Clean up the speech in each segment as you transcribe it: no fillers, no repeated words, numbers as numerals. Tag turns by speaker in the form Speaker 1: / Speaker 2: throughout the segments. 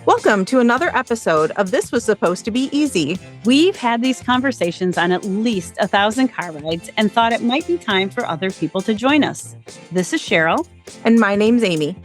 Speaker 1: Welcome to another episode of This Was Supposed to Be Easy.
Speaker 2: We've had these conversations on at least 1,000 car rides and thought it might be time for other people to join us. This is Cheryl.
Speaker 1: And my name's Amy.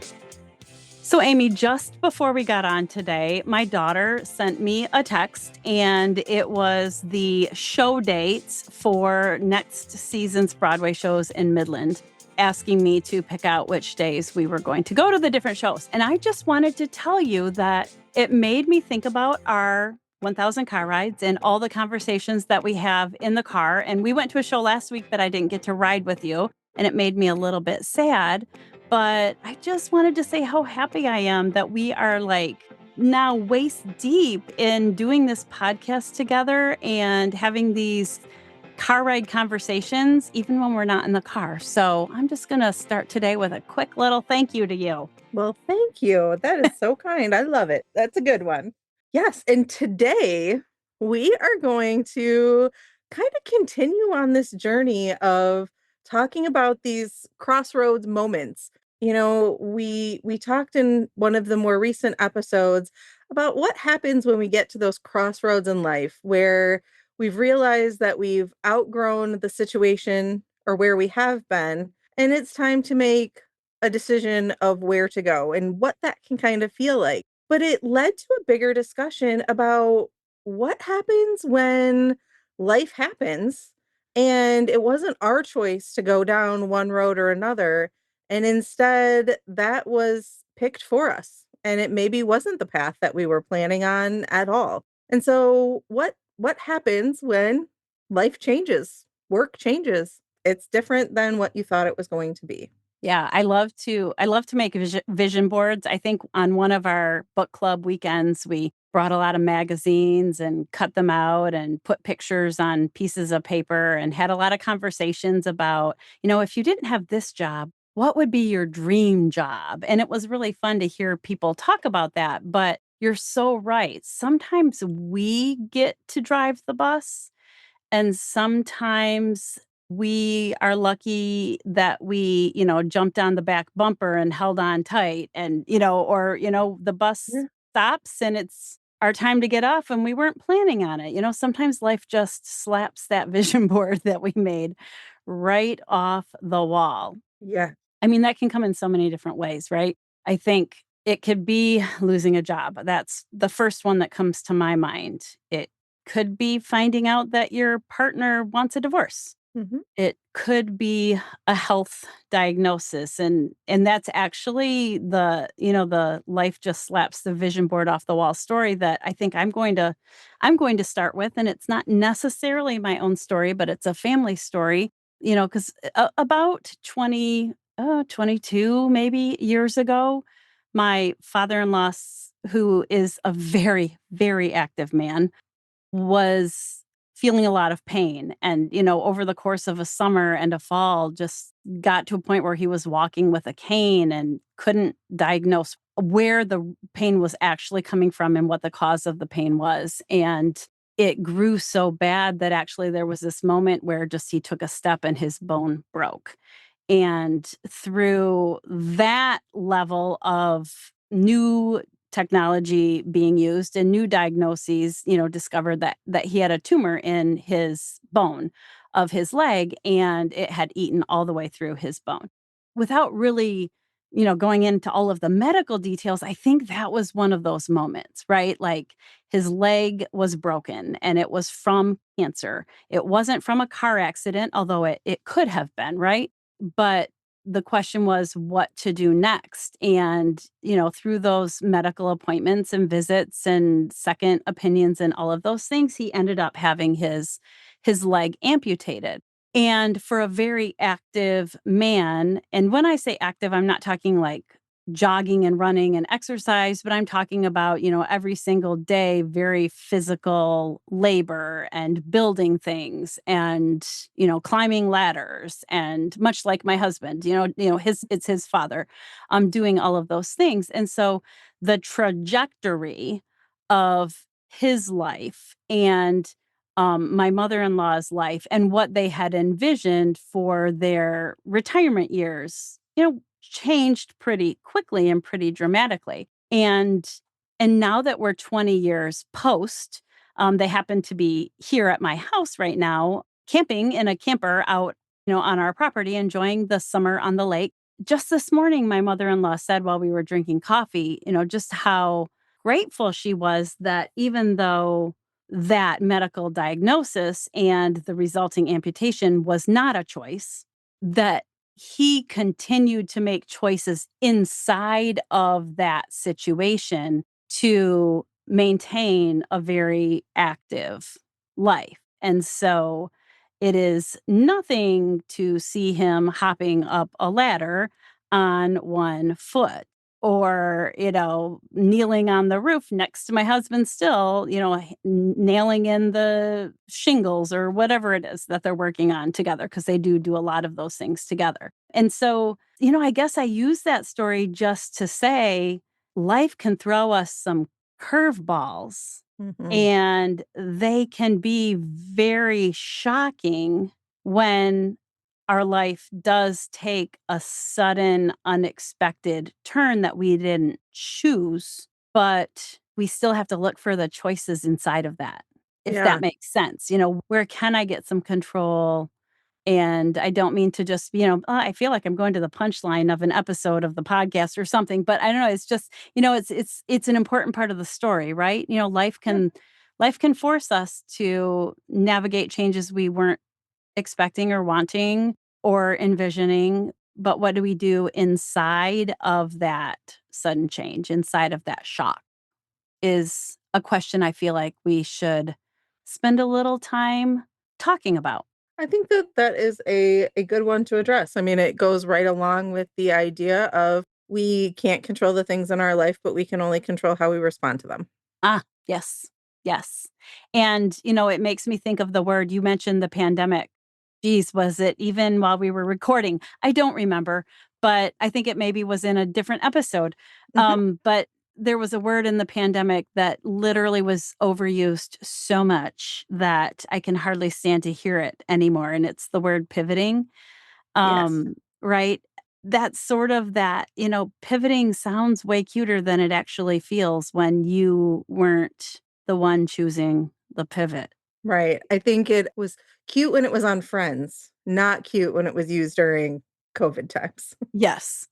Speaker 2: So, Amy, just before we got on today, my daughter sent me a text, and it was the show dates for next season's Broadway shows in Midland, asking me to pick out which days we were going to go to the different shows. And I just wanted to tell you that it made me think about our 1,000 car rides and all the conversations that we have in the car. And we went to a show last week that I didn't get to ride with you, and it made me a little bit sad. But I just wanted to say how happy I am that we are now waist deep in doing this podcast together and having these car ride conversations, even when we're not in the car. So I'm just going to start today with a quick little thank you to you.
Speaker 1: Well, thank you. That is so kind. I love it. That's a good one. Yes. And today we are going to kind of continue on this journey of talking about these crossroads moments. We talked in one of the more recent episodes about what happens when we get to those crossroads in life where we've realized that we've outgrown the situation or where we have been, and it's time to make a decision of where to go and what that can kind of feel like. But it led to a bigger discussion about what happens when life happens and it wasn't our choice to go down one road or another. And instead, that was picked for us. And it maybe wasn't the path that we were planning on at all. And so what happens when life changes, work changes? It's different than what you thought it was going to be.
Speaker 2: Yeah, I love to make vision boards. I think on one of our book club weekends, we brought a lot of magazines and cut them out and put pictures on pieces of paper and had a lot of conversations about, if you didn't have this job, what would be your dream job? And it was really fun to hear people talk about that. But you're so right. Sometimes we get to drive the bus, and sometimes we are lucky that we, jumped on the back bumper and held on tight and, the bus
Speaker 1: Yeah.
Speaker 2: stops and it's our time to get off and we weren't planning on it. Sometimes life just slaps that vision board that we made right off the wall.
Speaker 1: Yeah.
Speaker 2: I mean, that can come in so many different ways, right? I think it could be losing a job. That's the first one that comes to my mind. It could be finding out that your partner wants a divorce.
Speaker 1: Mhm.
Speaker 2: It could be a health diagnosis, and that's actually the life just slaps the vision board off the wall story that I think I'm going to start with. And it's not necessarily my own story, but it's a family story, because about 22 maybe years ago, my father-in-law, who is a very, very active man, was feeling a lot of pain. And, over the course of a summer and a fall, just got to a point where he was walking with a cane and couldn't diagnose where the pain was actually coming from and what the cause of the pain was. And it grew so bad that actually there was this moment where just he took a step and his bone broke. And through that level of new technology being used and new diagnoses, discovered that he had a tumor in his bone of his leg and it had eaten all the way through his bone. Without really, going into all of the medical details, I think that was one of those moments, right? Like his leg was broken and it was from cancer. It wasn't from a car accident, although it could have been, right? But the question was what to do next. And, through those medical appointments and visits and second opinions and all of those things, he ended up having his leg amputated. And for a very active man, and when I say active, I'm not talking like jogging and running and exercise, but I'm talking about, every single day, very physical labor and building things and, climbing ladders and much like my husband, it's his father, doing all of those things. And so the trajectory of his life and my mother-in-law's life and what they had envisioned for their retirement years, changed pretty quickly and pretty dramatically. And And now that we're 20 years post, they happen to be here at my house right now, camping in a camper out, on our property, enjoying the summer on the lake. Just this morning, my mother-in-law said while we were drinking coffee, just how grateful she was that even though that medical diagnosis and the resulting amputation was not a choice, that he continued to make choices inside of that situation to maintain a very active life. And so it is nothing to see him hopping up a ladder on one foot or, kneeling on the roof next to my husband still, nailing in the shingles or whatever it is that they're working on together because they do a lot of those things together. And so, I guess I use that story just to say life can throw us some curveballs
Speaker 1: Mhm.
Speaker 2: and they can be very shocking when our life does take a sudden, unexpected turn that we didn't choose, but we still have to look for the choices inside of that, if that
Speaker 1: Yeah.
Speaker 2: makes sense. Where can I get some control? And I don't mean to just, I feel like I'm going to the punchline of an episode of the podcast or something, but I don't know. It's just, it's an important part of the story, right?
Speaker 1: Yeah.
Speaker 2: Life can force us to navigate changes we weren't expecting or wanting or envisioning. But what do we do inside of that sudden change, inside of that shock, is a question I feel like we should spend a little time talking about.
Speaker 1: I think that that is a good one to address. I mean, it goes right along with the idea of we can't control the things in our life, but we can only control how we respond to them.
Speaker 2: Ah, yes. Yes. And, it makes me think of the word you mentioned, the pandemic. Geez, was it even while we were recording? I don't remember, but I think it maybe was in a different episode.
Speaker 1: Mhm.
Speaker 2: But there was a word in the pandemic that literally was overused so much that I can hardly stand to hear it anymore. And it's the word pivoting.
Speaker 1: Yes.
Speaker 2: Right? That's sort of that, pivoting sounds way cuter than it actually feels when you weren't the one choosing the pivot.
Speaker 1: Right. I think it was cute when it was on Friends, not cute when it was used during COVID times.
Speaker 2: Yes.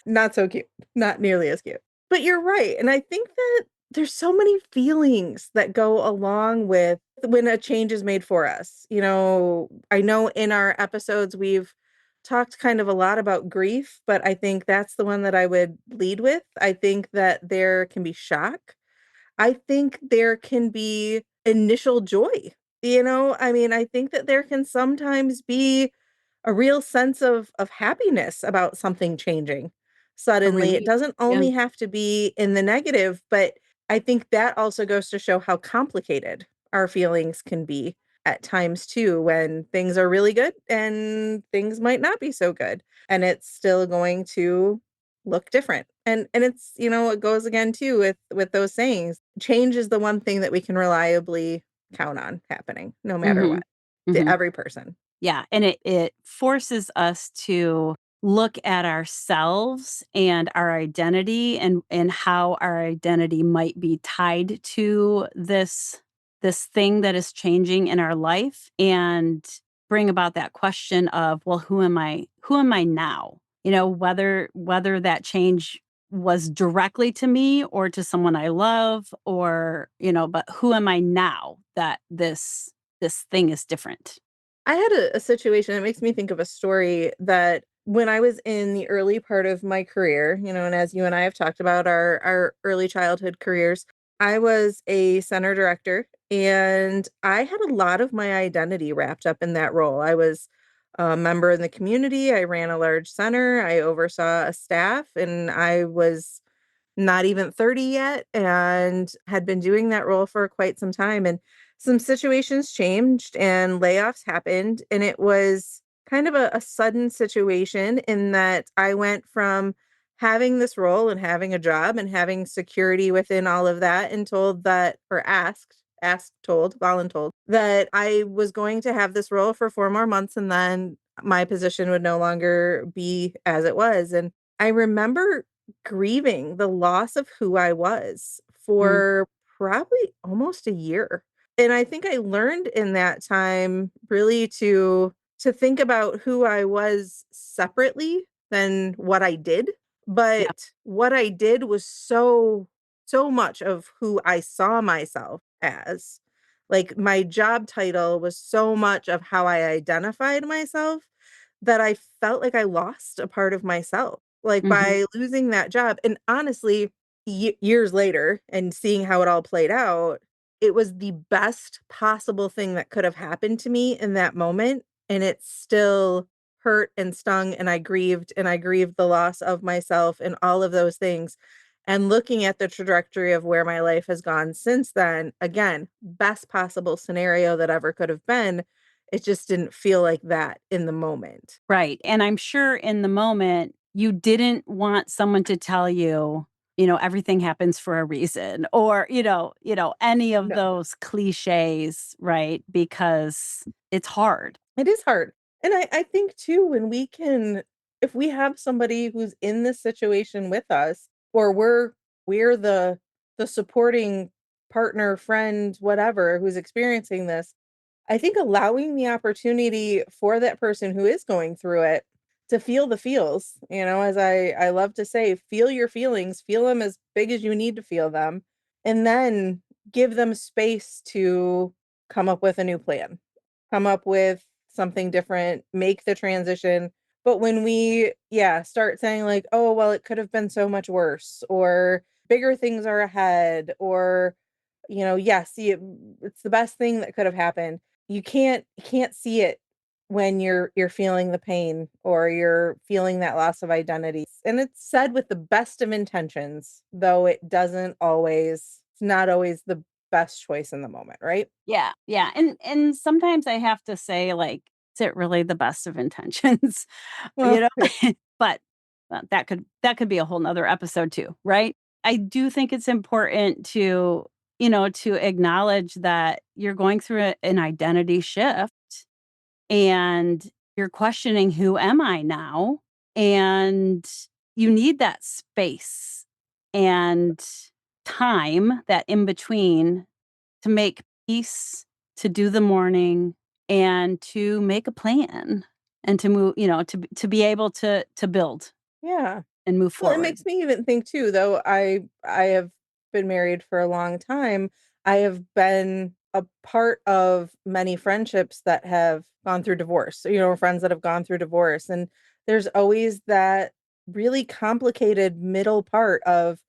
Speaker 1: Not so cute, not nearly as cute. But you're right, and I think that there's so many feelings that go along with when a change is made for us. I know in our episodes we've talked kind of a lot about grief, but I think that's the one that I would lead with. I think that there can be shock. I think there can be initial joy. I mean, I think that there can sometimes be a real sense of happiness about something changing
Speaker 2: A
Speaker 1: suddenly. It
Speaker 2: relief.
Speaker 1: doesn't
Speaker 2: Yeah.
Speaker 1: only have to be in the negative, but I think that also goes to show how complicated our feelings can be at times too, when things are really good and things might not be so good. And it's still going to look different. And it's, it goes again too with those sayings. Change is the one thing that we can reliably count on happening no matter
Speaker 2: Mhm.
Speaker 1: what to
Speaker 2: Mhm.
Speaker 1: every person.
Speaker 2: Yeah, and it forces us to look at ourselves and our identity and how our identity might be tied to this thing that is changing in our life and bring about that question of, well, who am I now? Whether that change was directly to me or to someone I love or, but who am I now that this thing is different?
Speaker 1: I had a situation that makes me think of a story that when I was in the early part of my career, and as you and I have talked about our early childhood careers, I was a center director and I had a lot of my identity wrapped up in that role. I was a member in the community. I ran a large center. I oversaw a staff and I was not even 30 yet and had been doing that role for quite some time. And some situations changed and layoffs happened. And it was kind of a sudden situation in that I went from having this role and having a job and having security within all of that and told that, or told, voluntold that I was going to have this role for 4 more months and then my position would no longer be as it was. And I remember grieving the loss of who I was
Speaker 2: Mm.
Speaker 1: for probably almost a year. And I think I learned in that time really to think about who I was separately than what I did.
Speaker 2: Yeah.
Speaker 1: But what I did was so much of who I saw myself as. Like my job title was so much of how I identified myself that I felt like I lost a part of myself, like,
Speaker 2: Mhm.
Speaker 1: by losing that job, and honestly, years later and seeing how it all played out, it was the best possible thing that could have happened to me in that moment, and it still hurt and stung, and I grieved the loss of myself and all of those things, and looking at the trajectory of where my life has gone since then, again, best possible scenario that ever could have been, it just didn't feel like that in the moment.
Speaker 2: Right, and I'm sure in the moment, you didn't want someone to tell you, everything happens for a reason or, any of
Speaker 1: No.
Speaker 2: those cliches, right? Because it's hard.
Speaker 1: It is hard. And I think too, when we can if we have somebody who's in this situation with us, or we're the supporting partner, friend, whatever, who's experiencing this, I think allowing the opportunity for that person who is going through it to feel the feels, as I love to say, feel your feelings, feel them as big as you need to feel them, and then give them space to come up with a new plan, come up with something different, make the transition. But when we, yeah, start saying like, oh, well, it could have been so much worse, or bigger things are ahead, or, yes, it's the best thing that could have happened. You can't see it when you're feeling the pain or you're feeling that loss of identity. And it's said with the best of intentions, though it's not always the best choice in the moment, right?
Speaker 2: Yeah, yeah, and sometimes I have to say, like, is it really the best of intentions? You
Speaker 1: Well,
Speaker 2: know?
Speaker 1: yeah.
Speaker 2: But, that could be a whole whole 'nother episode too, right? I do think it's important to acknowledge that you're going through an identity shift, and you're questioning, "Who am I now?" And you need that space and time, that in between to make peace, to do the mourning, and to make a plan, and to move to be able to build
Speaker 1: Yeah.
Speaker 2: and move
Speaker 1: Well, it
Speaker 2: forward.
Speaker 1: makes me even think too, though I have been married for a long time. I have been a part of many friendships that have gone through divorce. Friends that have gone through divorce, and there's always that really complicated middle part of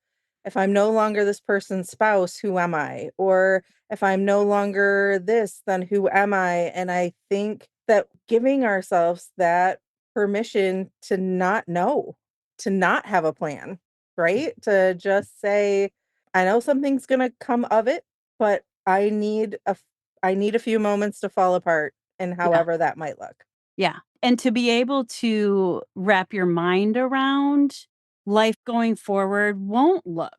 Speaker 1: if I'm no longer this person's spouse, who am I? Or if I'm no longer this, then who am I? And I think that giving ourselves that permission to not know, to not have a plan, right? To just say, I know something's gonna come of it, but I need a few moments to fall apart and
Speaker 2: Yeah,
Speaker 1: however that might look.
Speaker 2: yeah, and to be able to wrap your mind around life going forward won't look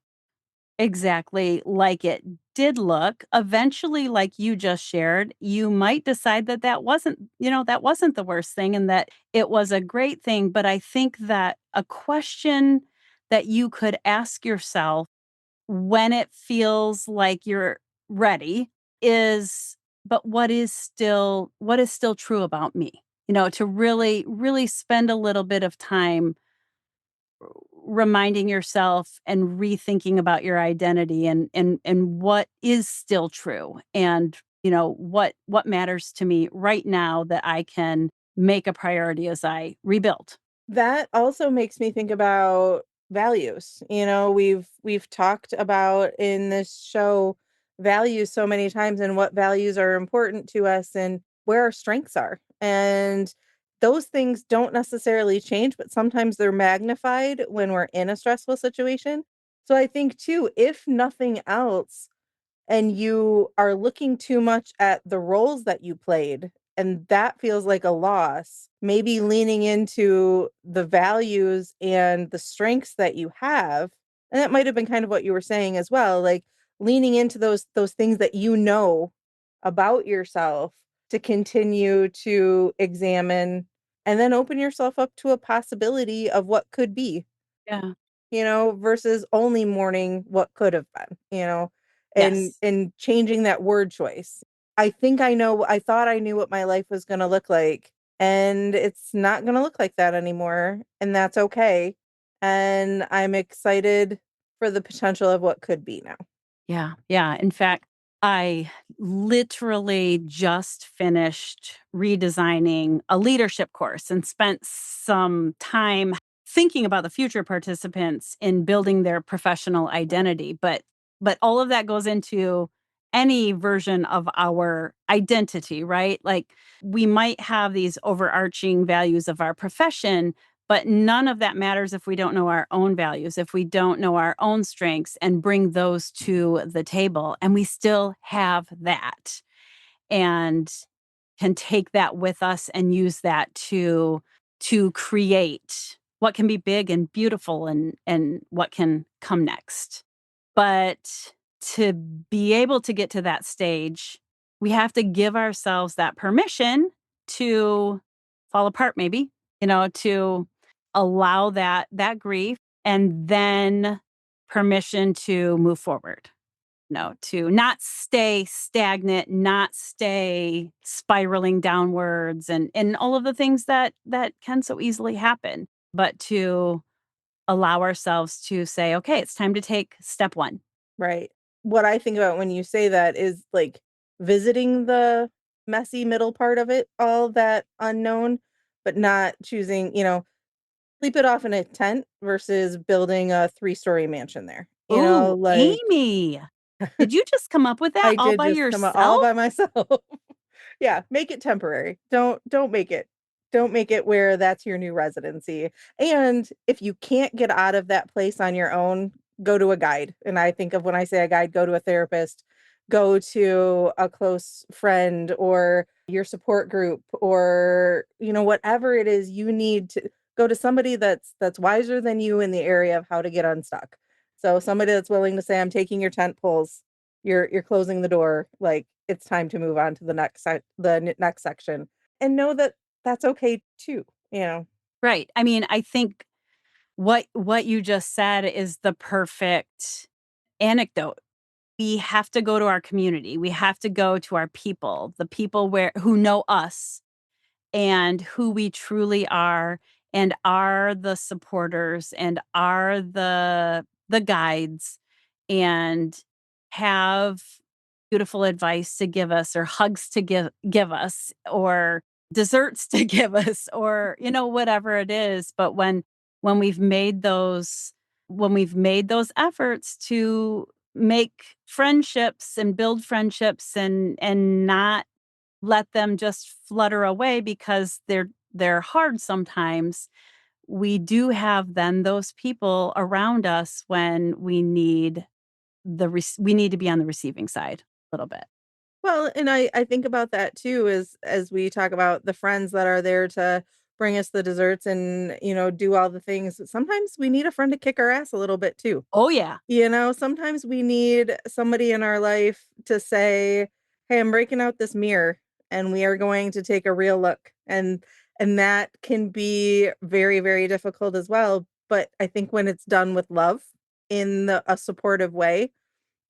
Speaker 2: exactly like it did look. Eventually, like you just shared, you might decide that that wasn't the worst thing and that it was a great thing, but I think that a question that you could ask yourself when it feels like you're ready is, "But what is still true about me?" To really, really spend a little bit of time reminding yourself and rethinking about your identity and what is still true and what matters to me right now that I can make a priority as I rebuild.
Speaker 1: That also makes me think about values. We've talked about in this show values so many times and what values are important to us and where our strengths are. And those things don't necessarily change, but sometimes they're magnified when we're in a stressful situation. So I think too, if nothing else, and you are looking too much at the roles that you played, and that feels like a loss, maybe leaning into the values and the strengths that you have, and that might have been kind of what you were saying as well, like leaning into those things that you know about yourself to continue to examine and then open yourself up to a possibility of what could be.
Speaker 2: Yeah.
Speaker 1: versus only mourning what could have been, and
Speaker 2: Yes.
Speaker 1: changing that word choice. I thought I knew what my life was going to look like, and it's not going to look like that anymore, and that's okay. And I'm excited for the potential of what could be now.
Speaker 2: Yeah. Yeah. In fact, I literally just finished redesigning a leadership course and spent some time thinking about the future participants in building their professional identity. But all of that goes into any version of our identity, right? Like we might have these overarching values of our profession, but none of that matters if we don't know our own values, if we don't know our own strengths and bring those to the table. And we still have that and can take that with us and use that to create what can be big and beautiful and what can come next. But to be able to get to that stage, we have to give ourselves that permission to fall apart maybe, to allow that grief and then permission to move forward. No, to not stay stagnant, not stay spiraling downwards and all of the things that can so easily happen, but to allow ourselves to say, "Okay, it's time to take step 1."
Speaker 1: Right. What I think about when you say that is, like, visiting the messy middle part of it, all that unknown, but not choosing, sleep it off in a tent versus building a three-story mansion there.
Speaker 2: Oh,
Speaker 1: Like,
Speaker 2: Amy, did you just come up with that
Speaker 1: I
Speaker 2: all
Speaker 1: did
Speaker 2: by
Speaker 1: just come out all
Speaker 2: yourself?
Speaker 1: by myself. Yeah, make it temporary. Don't make it where that's your new residency. And if you can't get out of that place on your own, go to a guide. And I think of when I say a guide, go to a therapist, go to a close friend or your support group, or whatever it is you need to go to somebody that's wiser than you in the area of how to get unstuck. So somebody that's willing to say, I'm taking your tent poles, you're closing the door, like it's time to move on to the next section, and know that that's okay too.
Speaker 2: Right. I mean, I think what you just said is the perfect anecdote. We have to go to our community. We have to go to our people, the people where who know us and who we truly and are the supporters and are the guides and have beautiful advice to give us or hugs to give us or desserts to give us or whatever it is. But when we've made those efforts to make friendships and build friendships and not let them just flutter away because they're hard sometimes. We do have then those people around us when we need to be on the receiving side a little bit.
Speaker 1: Well, and I think about that too, as we talk about the friends that are there to bring us the desserts and do all the things. Sometimes we need a friend to kick our ass a little bit too.
Speaker 2: Oh, yeah.
Speaker 1: Sometimes we need somebody in our life to say, "Hey, I'm breaking out this mirror and we are going to take a real look." And that can be very, very difficult as well. But I think when it's done with love in a supportive way,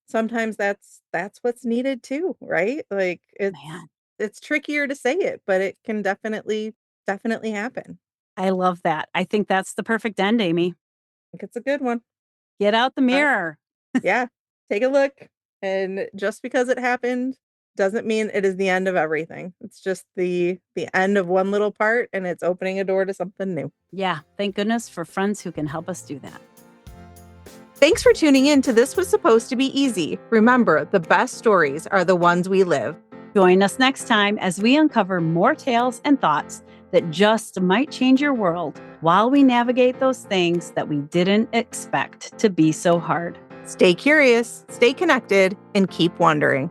Speaker 1: sometimes that's what's needed too, right? Like
Speaker 2: Man,
Speaker 1: it's trickier to say it, but it can definitely happen.
Speaker 2: I love that. I think that's the perfect end, Amy.
Speaker 1: I think it's a good one.
Speaker 2: Get out the
Speaker 1: Uh,
Speaker 2: mirror.
Speaker 1: Yeah, take a look, and just because it happened doesn't mean it is the end of everything. It's just the end of one little part, and it's opening a door to something new.
Speaker 2: Yeah, thank goodness for friends who can help us do that.
Speaker 1: Thanks for tuning in to This Was Supposed to Be Easy. Remember, the best stories are the ones we live.
Speaker 2: Join us next time as we uncover more tales and thoughts that just might change your world while we navigate those things that we didn't expect to be so hard.
Speaker 1: Stay curious, stay connected, and keep wondering.